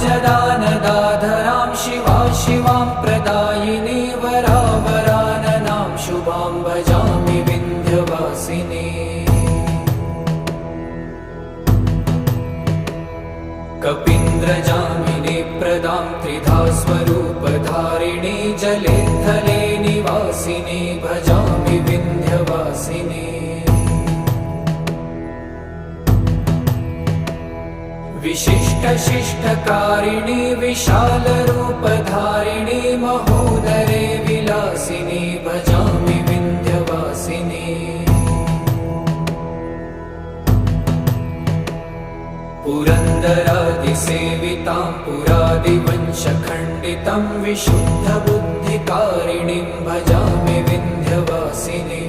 अब्जदानदाधरां शिवां प्रदायिनी वरावराननां शुभां भजामि विन्ध्यवासिनी। कपीन्द्रजामिनी प्रदां त्रिधा स्वरूपधारिणी जले थले निवासिनी भजामि विन्ध्यवासिनी। विशिष्टशिष्टकारिणी विशालरूपधारिणी महोदरे विलासिनी भजामि विन्ध्यवासिनी। पुरन्दरादिसेवितां पुरादिवंशखण्डितं विशुद्धबुद्धिकारिणीं भजामि विन्ध्यवासिनी।